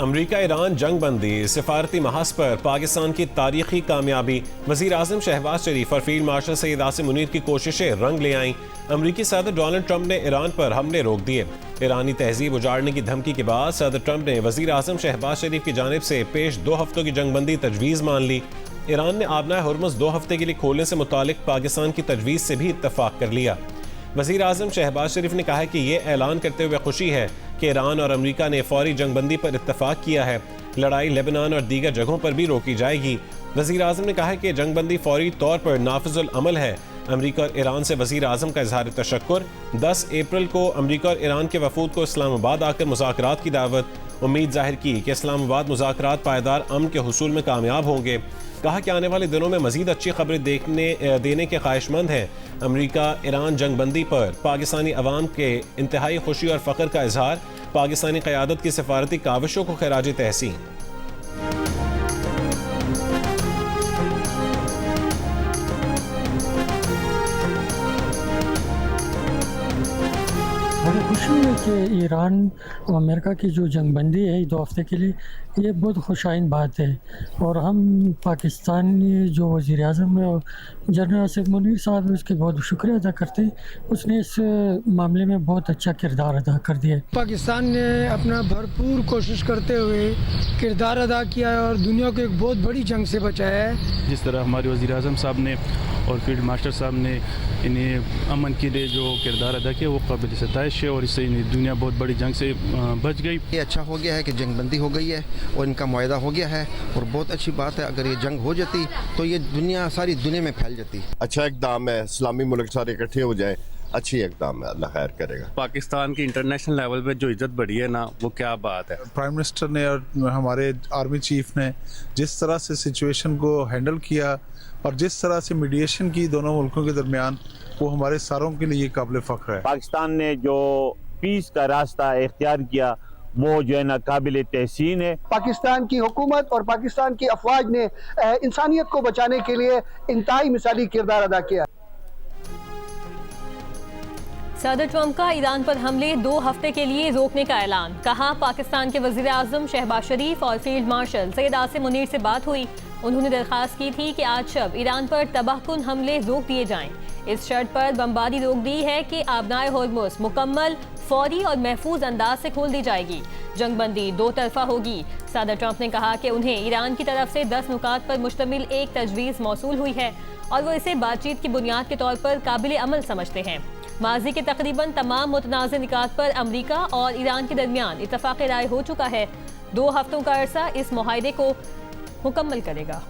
अमरीका Iran जंग बंदी सिफारती महाज पर पाकिस्तान की तारीखी कामयाबी। वज़ीर आज़म शहबाज शरीफ और फील्ड मार्शल सैयद आसिम मुनीर की कोशिशें रंग ले आईं। अमरीकी सदर डोनाल्ड ट्रंप ने ईरान पर हमले रोक दिए। ईरानी तहजीब उजाड़ने की धमकी के बाद सदर ट्रंप ने वज़ीर आज़म शहबाज शरीफ की जानिब से पेश 2 हफ्तों की जंग बंदी तजवीज़ मान ली। ईरान ने आबनाए हुर्मुज़ 2 हफ्ते के लिए खोलने से मुतालिक पाकिस्तान की तजवीज़ से भी इत्तफाक कर लिया। वज़ीर आज़म शहबाज शरीफ ने कहा है कि ये ऐलान करते हुए खुशी है कि ईरान और अमरीका ने फौरी जंगबंदी पर इत्तफाक किया है। लड़ाई लेबनान और दीगर जगहों पर भी रोकी जाएगी। वज़ीर आज़म ने कहा है कि जंगबंदी फौरी तौर पर नाफिजुल अमल है। अमरीका और ईरान से वज़ीर आज़म का इज़हार तशक्कुर। 10 अप्रैल को अमरीका और ईरान के वफूद को इस्लामाबाद आकर मुज़ाकरात की दावत। उम्मीद जाहिर की कि इस्लामाबाद मुज़ाकरात पायदार अमन के हुसूल में कामयाब होंगे। कहा कि आने वाले दिनों में मज़ीद अच्छी खबरें देने के ख्वाहिशमंद हैं। अमरीका ईरान जंगबंदी पर पाकिस्तानी अवाम के इंतहाई खुशी और फ़ख्र का इजहार। पाकिस्तानी क़यादत की सफारती काविशों को खराज तहसीन। बड़ी खुशी है कि ईरान और अमेरिका की जो जंगबंदी है 2 हफ्ते के लिए, ये बहुत खुशाइन बात है। और हम पाकिस्तानी जो वज़ीर आज़म जनरल आसिफ मुनीर साहब है, उसके बहुत शुक्रिया अदा करते हैं। उसने इस मामले में बहुत अच्छा किरदार अदा कर दिया है। पाकिस्तान ने अपना भरपूर कोशिश करते हुए किरदार अदा किया है और दुनिया को एक बहुत बड़ी जंग से बचाया है। जिस तरह हमारे वज़ीर आज़म साहब ने और फील्ड मार्शल साहब ने इन्हें अमन के लिए जो किरदार अदा किया वो काबिल सताइश है और इससे दुनिया बहुत बड़ी जंग से बच गई। ये अच्छा हो गया है कि जंगबंदी हो गई है और इनका मुआहदा हो गया है और बहुत अच्छी बात है। अगर ये जंग हो जाती तो ये सारी दुनिया में फैल जाती। अच्छा इक़दाम है, इस्लामी मुल्क सारे इकट्ठे हो जाए, अच्छी इक़दाम है, अल्लाह खैर करेगा। पाकिस्तान की इंटरनेशनल लेवल पे जो इज्जत बढ़ी है ना, वो क्या बात है। प्राइम मिनिस्टर ने और हमारे आर्मी चीफ ने जिस तरह से सिचुएशन को हैंडल किया और जिस तरह से मीडिएशन की दोनों मुल्कों के दरमियान, वो हमारे सारों के लिए काबिल फ़ख्र है। पाकिस्तान ने जो पीस का रास्ता इख्तियार किया वो जो है ना काबिल तहसीन है। पाकिस्तान की हुकूमत और पाकिस्तान की अफवाज ने इंसानियत को बचाने के लिए इंतहाई मिसाली किरदार अदा किया। सदर ट्रंप का ईरान पर हमले 2 हफ्ते के लिए रोकने का ऐलान। कहा पाकिस्तान के वज़ीर आज़म शहबाज शरीफ और फील्ड मार्शल सैयद आसिम मुनीर से बात हुई। उन्होंने दरख्वास्त की थी कि आज शब ईरान पर तबाहकुन हमले रोक दिए जाएं। इस शर्त पर बमबारी रोक दी है कि आबनाए हुर्मुज़ मुकम्मल, फौरी और महफूज अंदाज से खोल दी जाएगी। जंगबंदी 2 तरफा होगी। सदर ट्रंप ने कहा कि उन्हें ईरान की तरफ से 10 नुकात पर मुश्तमिल एक तजवीज़ मौसूल हुई है और वो इसे बातचीत की बुनियाद के तौर पर काबिल अमल समझते हैं। माजी के तकरीबन तमाम मुतनाज़ निकात पर अमरीका और ईरान के दरमियान इत्तफ़ाक़ राय हो चुका है। 2 हफ्तों का अरसा इस मुआहदे को मुकम्मल करेगा।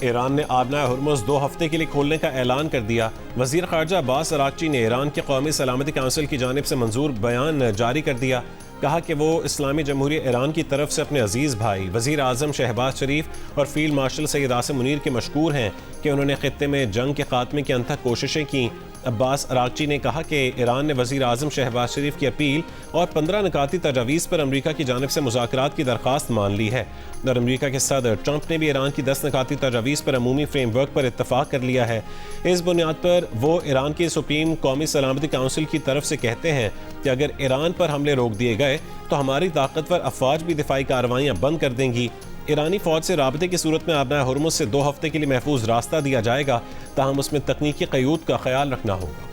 ईरान ने आबनाए हुर्मुज़ 2 हफ्ते के लिए खोलने का ऐलान कर दिया। वज़ीर ख़ारजा अब्बास अराग़ची ने ईरान की कौमी सलामती काउंसिल की जानिब से मंजूर बयान जारी कर दिया। कहा कि वो इस्लामी जमहूरिया ईरान की तरफ से अपने अजीज़ भाई वज़ीर आज़म शहबाज शरीफ और फील्ड मार्शल सैयद आसिम मुनीर के मशकूर हैं कि उन्होंने ख़ित्ते में जंग के खात्मे की अनथक कोशिशें की। अब्बास अराग़ची ने कहा कि ईरान ने वज़ीर आज़म शहबाज शरीफ की अपील और 15 निकाती तजावीज़ पर अमरीका की जानिब से मुज़ाकरात की दरख्वास्त मान ली है और अमरीका के सदर ट्रंप ने भी ईरान की 10 निकाती तजावीज़ पर अमूमी फ्रेमवर्क पर इत्तफ़ाक़ कर लिया है। इस बुनियाद पर वो ईरान की सुप्रीम कौमी सलामती काउंसिल की तरफ से कहते हैं कि अगर ईरान पर हमले रोक दिए गए तो हमारी ताकतवर अफवाज भी दिफाई कार्रवाइयाँ बंद कर देंगी। ईरानी फौज से राबते की सूरत में आबनाए हुर्मुज़ से 2 हफ्ते के लिए महफूज रास्ता दिया जाएगा, ताहम उसमें तकनीकी क़यूद का ख्याल रखना होगा।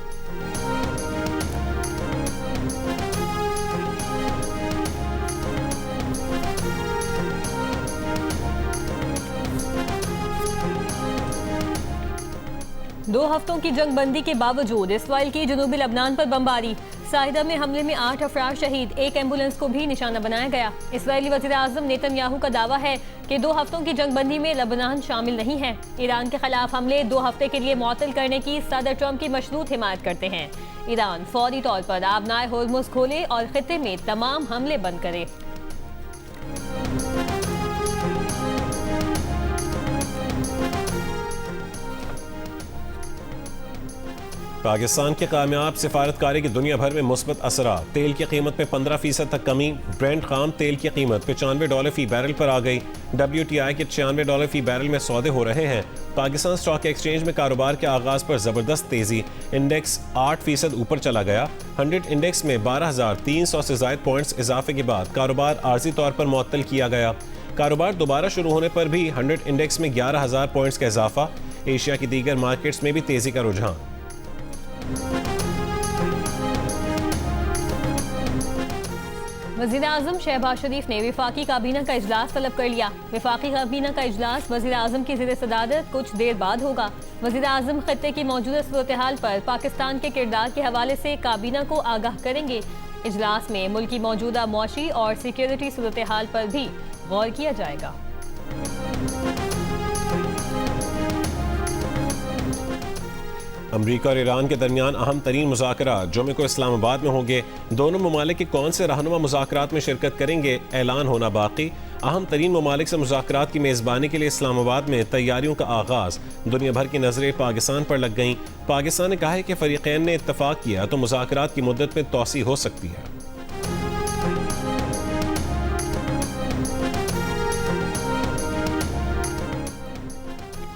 दो हफ्तों की जंगबंदी के बावजूद इसराइल की जनूबी लबनान पर बमबारी। साहिदा में हमले में 8 अफराद शहीद, एक एम्बुलेंस को भी निशाना बनाया गया। इसराइली वज़ीर आज़म नेतन्याहू का दावा है कि 2 हफ्तों की जंगबंदी में लबनान शामिल नहीं है। ईरान के खिलाफ हमले 2 हफ्ते के लिए मुअत्तल करने की सदर ट्रंप की मशरूत हिमायत करते हैं। ईरान फौरी तौर पर आबनाए हुर्मुज़ खोले और खित्ते में तमाम हमले बंद करे। पाकिस्तान की कामयाब सिफारतकारी की दुनिया भर में मुस्बत असरा। तेल की कीमत में 15% तक कमी। ब्रेंट खाम तेल की कीमत $95 फी बैरल पर आ गई। WTI के $96 फी बैरल में सौदे हो रहे हैं। पाकिस्तान स्टॉक एक्सचेंज में कारोबार के आगाज पर जबरदस्त तेजी। इंडेक्स 8% ऊपर चला गया। 100 इंडेक्स में 12,300 से ज्यादा पॉइंट्स इजाफे के बाद कारोबार आर्जी तौर पर मुअत्तल किया गया। कारोबार दोबारा शुरू होने पर भी 100 इंडेक्स में 11,000 पॉइंट्स का इजाफा। एशिया की दीगर मार्केट्स में भी तेजी का रुझान। वज़ीर-ए-आज़म शहबाज शरीफ ने वफाकी काबीना का इजलास तलब कर लिया। वफाकी काबीना का इजलास वज़ीर-ए-आज़म की ज़ेर सदारत कुछ देर बाद होगा। वज़ीर-ए-आज़म खत्ते की मौजूदा सूरत-ए-हाल पर पाकिस्तान के किरदार के हवाले से काबीना को आगाह करेंगे। इजलास में मुल्क की मौजूदा मुआशी और सिक्योरिटी सूरत-ए-हाल पर भी गौर किया जाएगा। अमरीका और ईरान के दरमियान अहम तरीन मुज़ाकरात जुमे को इस्लामाबाद में होंगे। दोनों ममालिक के कौन से रहनुमा मुज़ाकरात में शिरकत करेंगे, ऐलान होना बाकी। अहम तरीन ममालिक से मुज़ाकरात की मेज़बानी के लिए इस्लामाबाद में तैयारियों का आगाज़। दुनिया भर की नज़रें पाकिस्तान पर लग गईं। पाकिस्तान ने कहा है कि फ़रीक़ैन ने इत्तफ़ाक़ किया तो मुज़ाकरात की मुद्दत में तोसी हो सकती है।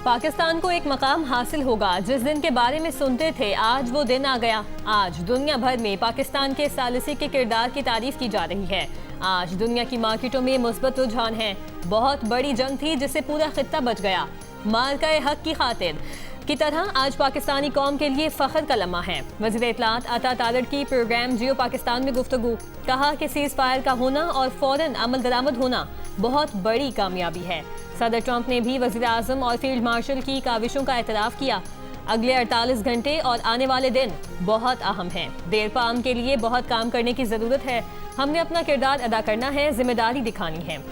पाकिस्तान को एक मकाम हासिल होगा। जिस दिन के बारे में सुनते थे आज वो दिन आ गया। आज दुनिया भर में पाकिस्तान के सालिसी के किरदार की तारीफ की जा रही है। आज दुनिया की मार्केटों में मुस्बत रुझान है। बहुत बड़ी जंग थी जिससे पूरा खित्ता बच गया। मार्का हक की खातिर की तरह आज पाकिस्तानी कौम के लिए फ़ख्र का लम्हा है। वज़ीर इत्तलात अता तारड़ की प्रोग्राम जियो पाकिस्तान में गुफ्तगू। कहा कि सीज़ फायर का होना और फ़ौरन अमल दरामद होना बहुत बड़ी कामयाबी है। सदर ट्रंप ने भी वज़ीर-ए-आज़म और फील्ड मार्शल की काविशों का एतराफ़ किया। अगले 48 घंटे और आने वाले दिन बहुत अहम हैं। देर पाम के लिए बहुत काम करने की ज़रूरत है। हमने अपना किरदार अदा करना है, जिम्मेदारी दिखानी है।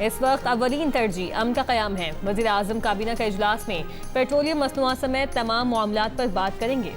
इस वक्त अवलीन तरजीह अमन का क़याम है। वज़ीर-ए-आज़म काबीना के इजलास में पेट्रोलियम मसनूआत समेत तमाम मामलात पर बात करेंगे।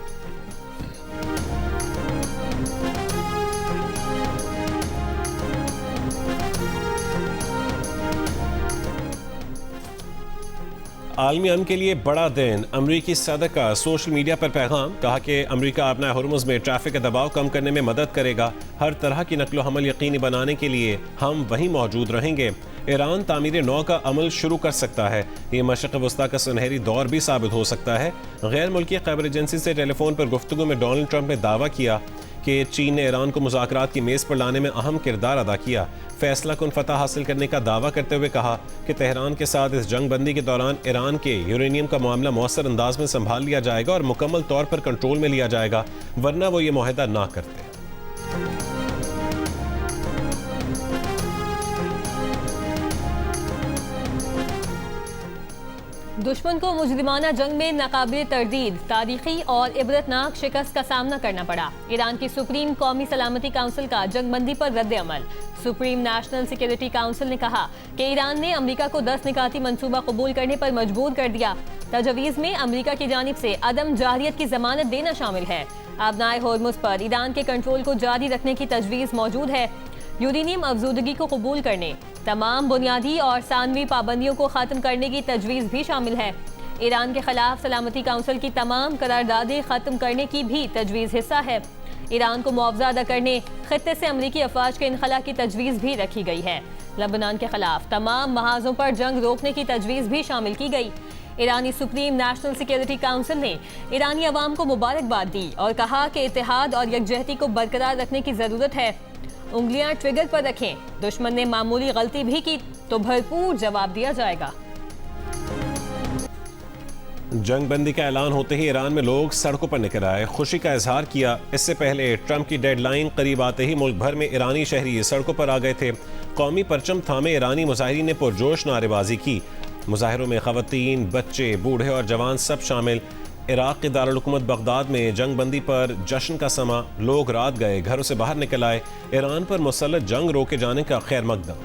आलमी अमन के लिए बड़ा दिन। अमरीकी सदर का सोशल मीडिया पर पैगाम। कहा कि अमरीका अपना हुर्मुज़ में ट्रैफिक का दबाव कम करने में मदद करेगा। हर तरह की नकलो हमल यकीनी बनाने के लिए हम वहीं मौजूद रहेंगे। ईरान तामीर नौ का अमल शुरू कर सकता है। ये मशरक़ वस्ता का सुनहरी दौर भी साबित हो सकता है। गैर मुल्की खबर एजेंसी से टेलीफोन पर गुफ्तगू में डोनाल्ड ट्रंप ने दावा किया कि चीन ने ईरान को मुज़ाकरात की मेज़ पर लाने में अहम किरदार अदा किया। फैसला कुन फतह हासिल करने का दावा करते हुए कहा कि तेहरान के साथ इस जंग बंदी के दौरान ईरान के यूरेनियम का मामला मौसर अंदाज में संभाल लिया जाएगा और मुकम्मल तौर पर कंट्रोल में लिया जाएगा, वरना वो ये मुआहदा ना करते। दुश्मन को मुजरिमाना जंग में नाकाबिल तरदीद तारीखी और इबरतनाक शिकस्त का सामना करना पड़ा। ईरान की सुप्रीम कौमी सलामती काउंसिल का जंगबंदी पर रद्द अमल। सुप्रीम नेशनल सिक्योरिटी काउंसिल ने कहा कि ईरान ने अमरीका को 10 निकाती मंसूबा कबूल करने पर मजबूर कर दिया। तजवीज़ में अमरीका की जानिब से अदम जारियत की जमानत देना शामिल है। आबनाए होर्मुज़ पर ईरान के कंट्रोल को जारी रखने की तजवीज़ मौजूद है। यूरेनियम अफजूदगी को कबूल करने, तमाम बुनियादी और सानवी पाबंदियों को ख़त्म करने की तजवीज़ भी शामिल है। ईरान के खिलाफ सलामती काउंसिल की तमाम करारदादें ख़त्म करने की भी तजवीज़ हिस्सा है। ईरान को मुआवजा अदा करने, खित्ते से अमरीकी अफवाज के इनखला की तजवीज़ भी रखी गई है। लबनान के खिलाफ तमाम महाजों पर जंग रोकने की तजवीज़ भी शामिल की गई। ईरानी सुप्रीम नेशनल सिक्योरिटी काउंसिल ने ईरानी अवाम को मुबारकबाद दी और कहा कि इत्तेहाद और यकजहती को बरकरार रखने की ज़रूरत है। उंगलियां ट्रिगर पर रखें। दुश्मन ने मामूली गलती भी की तो भरपूर जवाब दिया जाएगा। जंग बंदी का ऐलान होते ही ईरान में लोग सड़कों पर निकल आए, खुशी का इजहार किया। इससे पहले ट्रंप की डेडलाइन करीब आते ही मुल्क भर में ईरानी शहरी सड़कों पर आ गए थे। कौमी परचम थामे ईरानी मुजाहिरीन ने पुरजोश नारेबाजी की। मुजाहिरों में खवातीन, बच्चे, बूढ़े और जवान सब शामिल। इराक के दारुल हुकूमत बगदाद में जंग बंदी पर जश्न का समा। लोग रात गए, घरों से बाहर निकल आए। ईरान पर मुसल्लत जंग रोके जाने का खैर मकदम।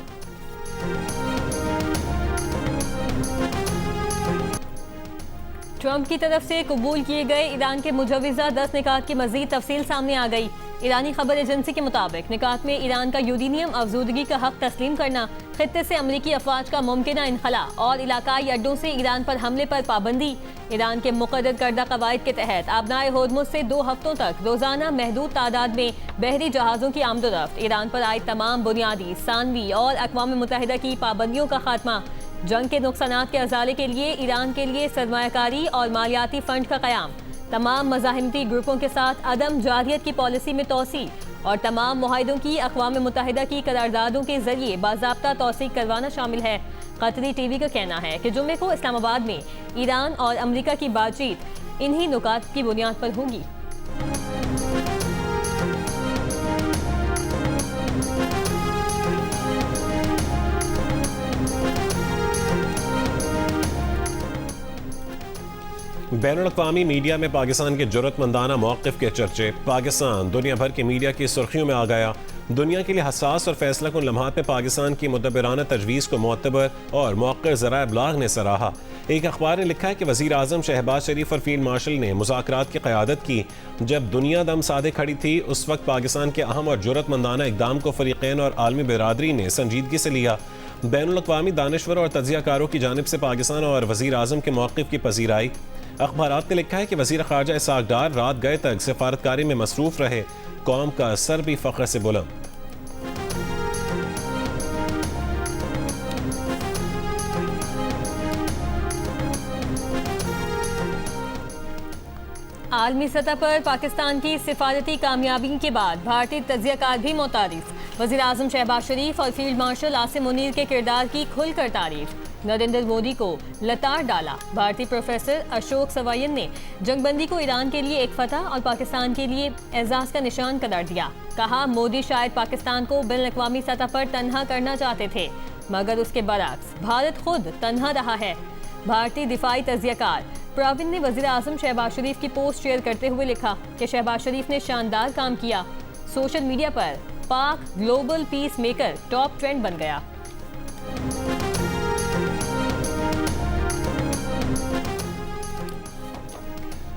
ट्रंप की तरफ से कबूल किए गए ईरान के मुजवज़ा 10 निकात की मज़ीद तफसील सामने आ गई। ईरानी खबर एजेंसी के मुताबिक निकात में ईरान का यूरेनियम अफजूदगी का हक तस्लीम करना, खित्ते से अमरीकी अफवाज का मुमकिन इनखला और इलाकाई अड्डों से ईरान पर हमले पर पाबंदी। ईरान के मुक़र्रर करदा कवायद के तहत आबनाए होर्मुज़ से 2 हफ्तों तक रोज़ाना महदूद तादाद में बहरी जहाज़ों की आमदोरफ्त। ईरान पर आए तमाम बुनियादी, सानवी और अक़वाम मुत्तहिदा की पाबंदियों का खात्मा। जंग के नुकसानात के अज़ाले के लिए ईरान के लिए सरमायाकारी और मालियाती फंड का क़याम। तमाम मज़ाहिमती ग्रुपों के साथ अदम जारियत की पॉलिसी में तोसी और तमाम मुआहिदों की अक़वाम मुत्तहिदा की करारदादों के जरिए बाज़ाब्ता तौसीक करवाना शामिल है। कतरी टीवी का कहना है कि जुम्मे को इस्लामाबाद में ईरान और अमरीका की बातचीत इन्हीं नुकात की बुनियाद पर होगी। बैनुल-अक़वामी मीडिया में पाकिस्तान के जुर्रतमंदाना मौक़िफ़ के चर्चे। पाकिस्तान दुनिया भर की मीडिया की सुर्खियों में आ गया। दुनिया के लिए हसास और फैसला कुन लम्हात में पाकिस्तान की मुदब्बिराना तजवीज़ को मोतबर और मौक़िर ज़राए इब्लाग़ ने सराहा। एक अखबार ने लिखा है कि वज़ीर आज़म शहबाज शरीफ और फील्ड मार्शल ने मुज़ाकरात की क़यादत की। जब दुनिया दम साधे खड़ी थी उस वक्त पाकिस्तान के अहम और जुर्रतमंदाना इक़दाम को फ़रीक़ैन और आलमी बिरादरी ने संजीदगी से लिया। बैनुल-अक़वामी दानिश्वर और तज्ज़ियाकारों की जानिब से पाकिस्तान और वज़ीर आज़म के मौक़िफ़ की पज़ीराई। अखबारात ने लिखा है कि वज़ीर ख़ारजा इसाक डार रात गए तक सिफारतकारी में मसरूफ़ रहे। कौम का सर भी फ़ख्र से बुलंद। आलमी सतह पर पाकिस्तान की सिफारती कामयाबी के बाद भारतीय तज्ज़ियाकार भी मुतारिफ। वज़ीर आज़म शहबाज शरीफ और फील्ड मार्शल आसिम मुनीर के किरदार की खुलकर तारीफ। नरेंद्र मोदी को लताड़ डाला। भारतीय प्रोफेसर अशोक सवायन ने जंगबंदी को ईरान के लिए एक फतह और पाकिस्तान के लिए एजाज का निशान करार दिया। कहा, मोदी शायद पाकिस्तान को बैनुल-अक़वामी सतह पर तन्हा करना चाहते थे, मगर उसके बरअक्स भारत खुद तन्हा रहा है। भारतीय दिफाई तज्ज़ियाकार प्रवीण ने वज़ीर आज़म शहबाज शरीफ की पोस्ट शेयर करते हुए लिखा कि शहबाज शरीफ ने शानदार काम किया। सोशल मीडिया पर पाक global peace maker top trend बन गया।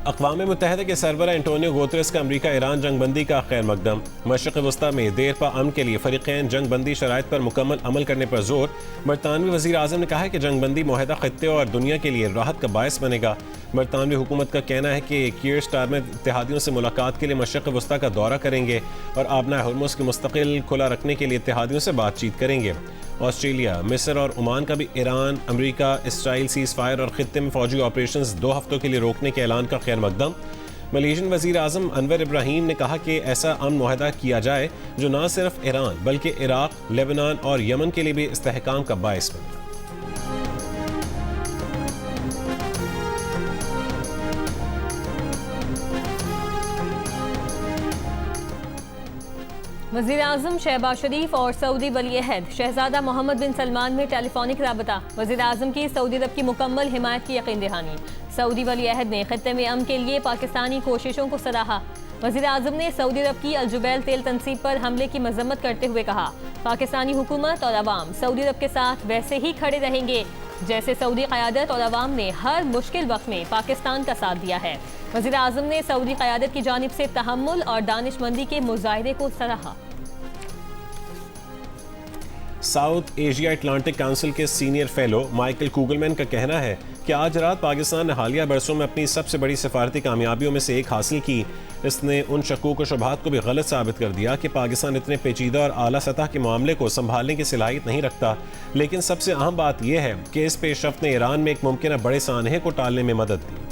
अक़वाम मुत्तहिदा के सरबरा एंटोनियो गुतेरेस का अमरीका ईरान जंगबंदी का खैर मकदम। मशरिक़ वस्ता में देरपा अमन के लिए फ़रीक़ैन जंगबंदी शराइत पर मुकम्मल अमल करने पर जोर। बरतानवी वज़ीर आज़म ने कहा है कि जंगबंदी मुआहिदा ख़ित्ते और दुनिया के लिए राहत का बायस बनेगा। बरतानवी हुकूमत का कहना है कि कीर स्टारमर इत्तेहादियों से मुलाकात के लिए मशरिक़ वस्ता का दौरा करेंगे और आबनाए होर्मुज़ को मुस्तकिल खुला रखने के लिए इत्तेहादियों से बातचीत करेंगे। ऑस्ट्रेलिया, मिस्र और ओमान का भी ईरान, अमरीका, इसराइल सीज़ फायर और ख़ित्ते में फ़ौजी ऑपरेशंस 2 हफ्तों के लिए रोकने के ऐलान का खैर मकदम। मलेशियन वज़ीर आज़म अनवर इब्राहीम ने कहा कि ऐसा अमन मुआहिदा किया जाए जो न सिर्फ ईरान बल्कि इराक़, लेबनान और यमन के लिए भी इस्तेहकाम का बायस बने। वज़ीर आज़म शहबाज शरीफ और सऊदी वली अहद शहजादा मोहम्मद बिन सलमान में टेलीफोनिक राबता। वज़ीर आज़म की सऊदी अरब की मुकम्मल हिमायत की यकीन दहानी। सऊदी वली अहद ने खित्ते में अमन के लिए पाकिस्तानी कोशिशों को सराहा। वज़ीर आज़म ने सऊदी अरब की अल-जुबैल तेल तनसीब पर हमले की मजम्मत करते हुए कहा, पाकिस्तानी हुकूमत और अवाम सऊदी अरब के साथ वैसे ही खड़े रहेंगे जैसे सऊदी क़यादत और अवाम ने हर मुश्किल वक्त में पाकिस्तान का साथ दिया है। वज़ीर आज़म ने सऊदी क़यादत की जानिब से तहम्मुल और दानिशमंदी के मुजाहिरे को सराहा। साउथ एशिया अटलांटिक काउंसिल के सीनियर फेलो माइकल कुगलमैन का कहना है कि आज रात पाकिस्तान ने हालिया बरसों में अपनी सबसे बड़ी सिफारती कामयाबियों में से एक हासिल की। इसने उन शकूक व शुबहात को भी गलत साबित कर दिया कि पाकिस्तान इतने पेचीदा और आला सतह के मामले को संभालने की सलाहियत नहीं रखता। लेकिन सबसे अहम बात यह है कि इस पेशरफ्त ने ईरान में एक मुमकिन बड़े सानहे को टालने में मदद दी।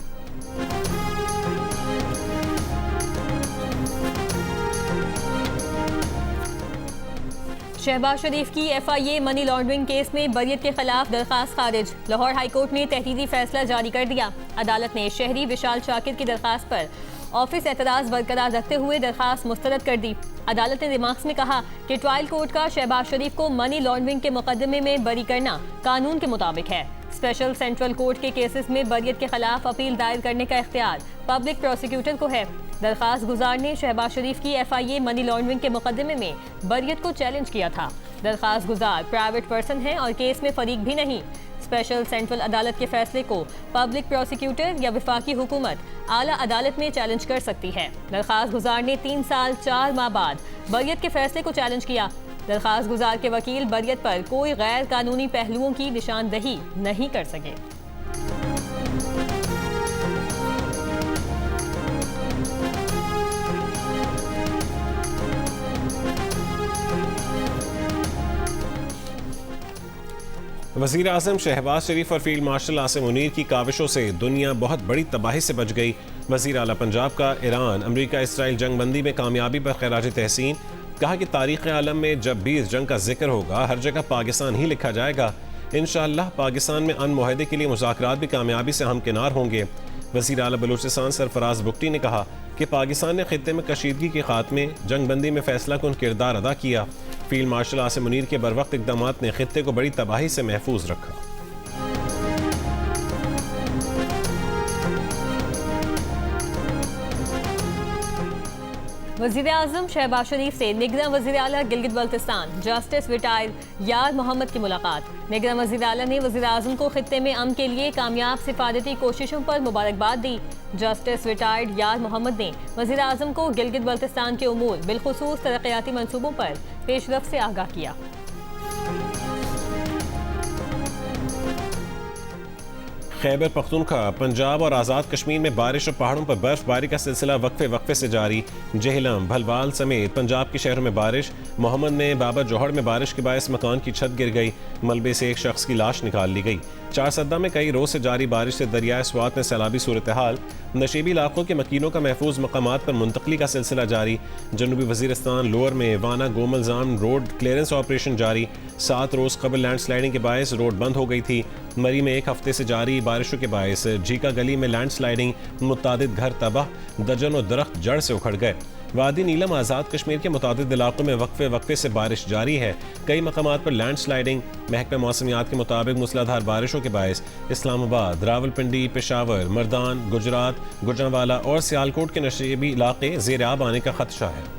शहबाज शरीफ की FIA मनी लॉन्ड्रिंग केस में बरियत के खिलाफ दरखास्त खारिज। लाहौर हाईकोर्ट ने तहदीदी फैसला जारी कर दिया। अदालत ने शहरी विशाल शाकिर की दरखास्त पर ऑफिस एतराज़ बरकरार रखते हुए दरखास्त मुस्तरद कर दी। अदालत ने रिमार्क्स में कहा कि ट्रायल कोर्ट का शहबाज शरीफ को मनी लॉन्ड्रिंग के मुकदमे में बरी करना कानून के मुताबिक है। स्पेशल सेंट्रल कोर्ट के केसेस में बरियत के खिलाफ अपील दायर करने का इख्तियार पब्लिक प्रोसिक्यूटर को है। दरखास्त गुजार ने शहबाज शरीफ की FIA मनी लॉन्ड्रिंग के मुकदमे में बरियत को चैलेंज किया था। दरखास्त गुजार प्राइवेट पर्सन है और केस में फरीक भी नहीं। स्पेशल सेंट्रल अदालत के फैसले को पब्लिक प्रोसिक्यूटर या वफाकी हुकूमत आला अदालत में चैलेंज कर सकती है। दरखास्त गुजार ने 3 साल 4 माह बाद बरियत के फैसले को चैलेंज किया। दरखास्त गुजार के वकील बरियत पर कोई गैर कानूनी पहलुओं की निशानदही नहीं कर सके। वज़ीर आज़म शहबाज शरीफ और फील्ड मार्शल आसिम मुनीर की काविशों से दुनिया बहुत बड़ी तबाही से बच गई। वज़ीर आला पंजाब का ईरान अमरीका इसराइल जंगबंदी में कामयाबी पर खराज तहसीन। कहा कि तारीख़ आलम में जब भी इस जंग का जिक्र होगा हर जगह पाकिस्तान ही लिखा जाएगा। इंशाअल्लाह पाकिस्तान में अमन मुआहदे के लिए मुज़ाकरात भी कामयाबी से हमकिनार होंगे। वज़ीर आला बलूचिस्तान सरफराज बुगटी ने कहा कि पाकिस्तान ने खित्ते में कशीदगी के खात्मे जंगबंदी में फैसला कुन किरदार अदा किया। फील्ड मार्शल आसिम मुनीर के बरवक्त इक़दामात ने खित्ते को बड़ी तबाही से महफूज रखा। वज़ीर आज़म शहबाज शरीफ से निगरान वज़ीर आला गिलगित बल्तिस्तान जस्टिस रिटायर्ड यार मोहम्मद की मुलाकात। निगरान वज़ीर आला ने वज़ीर आज़म को खित्ते में अमन के लिए कामयाब सिफारती कोशिशों पर मुबारकबाद दी। जस्टिस रिटायर्ड यार मोहम्मद ने वज़ीर आज़म को गिलगित बल्तिस्तान के उमूर बिलखुसूस तरक्याती मनसूबों पर पेशरफ से आगाह किया। खैबर पख्तूनख्वा, पंजाब और आज़ाद कश्मीर में बारिश और पहाड़ों पर बर्फबारी का सिलसिला वक्फे से जारी। जेहलम, भलवाल समेत पंजाब के शहरों में बारिश। मोहम्मद में बाबा जोहड़ में बारिश के बायस मकान की छत गिर गई। मलबे से एक शख्स की लाश निकाल ली गई। चारसद्दा में कई रोज से जारी बारिश से दरियाए स्वात में सैलाबी सूरत हाल। नशीबी इलाकों के मकीनों का महफूज मकामात पर मुंतकली का सिलसिला जारी। जनूबी वजीरिस्तान लोअर में वाना गोमलजाम रोड क्लियरेंस ऑपरेशन जारी। 7 रोज कबल लैंड स्लाइडिंग के बायस रोड बंद हो गई थी। मरी में 1 हफ्ते से जारी बारिशों के बायस झीका गली में लैंड स्लाइडिंग, मुतादिद घर तबाह, दर्जनों दरख्त जड़ से उखड़ गए। वादी नीलम आज़ाद कश्मीर के मुतादिद इलाकों में वक्फे से बारिश जारी है। कई मकामात पर लैंड स्लाइडिंग। महकमा मौसमियात के मुताबिक मूसलाधार बारिशों के बायस इस्लामाबाद, रावलपिंडी, पेशावर, मर्दान, गुजरात, गुजरांवाला और सियालकोट के नशीबी इलाके ज़ेर आब आने का खदशा है।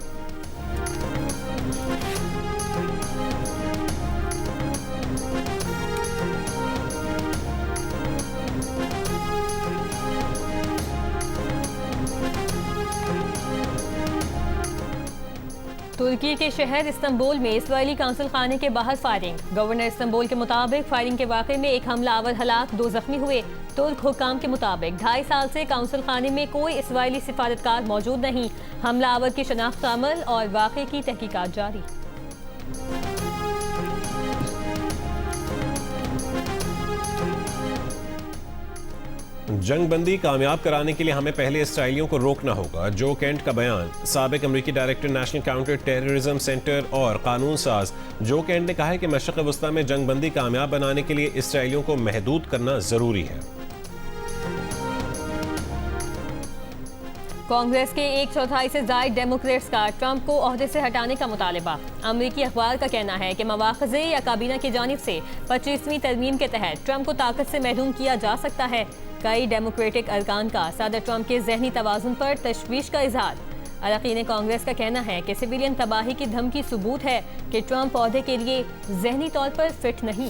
तुर्की के शहर इस्तांबुल में इस्राईली काउंसिल खाने के बाहर फायरिंग। गवर्नर इस्तांबुल के मुताबिक फायरिंग के वाक़े में 1 हमलावर हलाक, 2 जख्मी हुए। तुर्क हुक्काम के मुताबिक 2.5 साल से काउंसिल खाने में कोई इस्राईली सिफारतकार मौजूद नहीं। हमलावर की शनाख्त का अमल और वाक़े की तहकीकात जारी। जंगबंदी कामयाब कराने के लिए हमें पहले इसराइलियों को रोकना होगा। जो केंट का बयान। साबिक अमरीकी director national counter terrorism centre और कानून साज जो केंट ने कहा है कि मशरिक़ वस्ता में जंगबंदी कामयाब बनाने के लिए इसराइलियों को महदूद करना जरूरी है। कांग्रेस के 1/4 से ज़ायद डेमोक्रेट्स का ट्रंप को ओहदे से हटाने का मुतालबा। अमरीकी अखबार का कहना है कि मवाख़ज़े या काबीना की जानिब से 25वीं तरमीम के तहत ट्रंप को ताकत से महरूम किया जा सकता है। कई डेमोक्रेटिक अरकान का सदर ट्रंप के ज़हनी तवाज़ुन पर तशवीश का इजहार। अरकान कांग्रेस का कहना है कि सिविलियन तबाही की धमकी सबूत है कि ट्रंप ओहदे के लिए ज़हनी तौर पर फिट नहीं।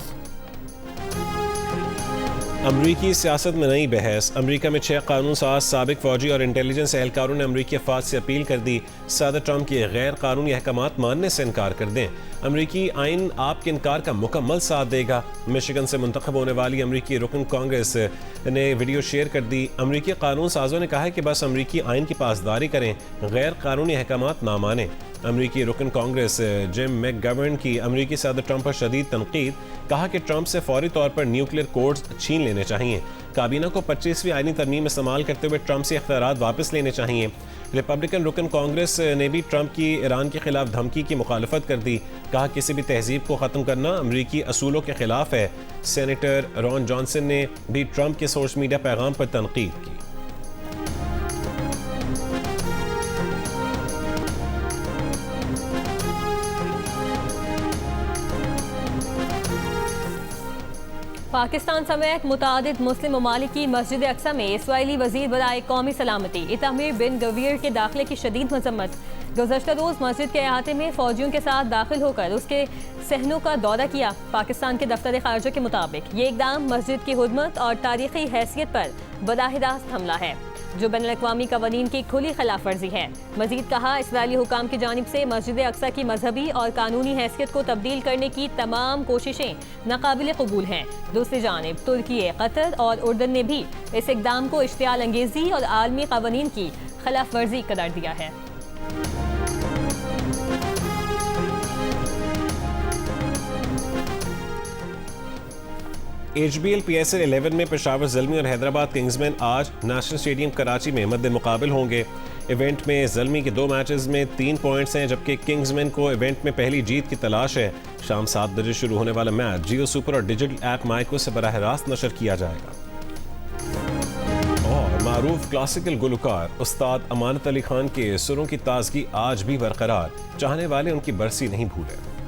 अमरीकी सियासत में नई बहस। अमरीका में 6 कानून साज, साबिक फौजी और इंटेलिजेंस एहलकारों ने अमरीकी अफवाज से अपील कर दी सदर ट्रंप के गैर कानूनी अहकामात मानने से इनकार कर दें। अमरीकी आइन आपके इनकार का मुकम्मल साथ देगा। मिशिगन से मुंतखब होने वाली अमरीकी रुकन कांग्रेस ने वीडियो शेयर कर दी। अमरीकी कानून साजों ने कहा है कि बस अमरीकी आइन की पासदारी करें, गैर कानूनी अहकामात ना माने। अमरीकी रुकन कांग्रेस जिम मैकगवर्न की अमरीकी सदर ट्रंप पर शदीद तनकीद। कहा कि ट्रंप से फौरी तौर पर न्यूक्लियर कोड्स छीन लेने चाहिए। काबीना को 25वीं आईनी तरमीम इस्तेमाल करते हुए ट्रंप से इख्तियारात वापस लेने चाहिए। रिपब्लिकन रुकन कांग्रेस ने भी ट्रंप की ईरान के खिलाफ धमकी की मुखालफत कर दी। कहा किसी भी तहजीब को ख़त्म करना अमरीकी असूलों के खिलाफ है। सेनेटर रॉन जॉनसन ने भी ट्रंप के सोशल मीडिया पैगाम पर तनकीद की। पाकिस्तान समेत मुतादिद मुस्लिम ममालिक की मस्जिद अक्सा में इसराइली वजीर बराए कौमी सलामती इतामिर बिन गवीर के दाखिले की शदीद मजम्मत। गुज़श्ता रोज़ मस्जिद के अहाते में फौजियों के साथ दाखिल होकर उसके सहनों का दौरा किया। पाकिस्तान के दफ्तर ख़ारजा के मुताबिक ये इक़दाम मस्जिद की हुर्मत और तारीख़ी हैसियत पर बराह रास्त हमला है। जो बैनुल-अक़वामी क़वानीन की खुली खिलाफ वर्जी है। मजीद कहा, इसराइली हुकाम की जानिब से मस्जिद अक्सा की मजहबी और कानूनी हैसियत को तब्दील करने की तमाम कोशिशें नाकाबिल कबूल हैं। दूसरी जानिब तुर्की, कतर और उर्दन ने भी इस इक़दाम को इश्तियाल अंगेज़ी और आलमी क़वानीन की खिलाफ वर्जी करार दिया है। HBL PSL 11 में पेशावर ज़ल्मी और हैदराबाद किंग्समैन आज नेशनल स्टेडियम कराची में मद्दे मुकाबिल होंगे। इवेंट में ज़ल्मी के 2 मैचेस में 3 पॉइंट्स हैं, जबकि किंग्समैन को इवेंट में पहली जीत की तलाश है। शाम 7 बजे शुरू होने वाला मैच जियो सुपर और डिजिटल ऐप माइको से बराह रास्त नशर किया जाएगा। और मारूफ क्लासिकल गुलकार उस्ताद अमानत अली खान के सुरों की ताजगी आज भी बरकरार, चाहने वाले उनकी बरसी नहीं भूले।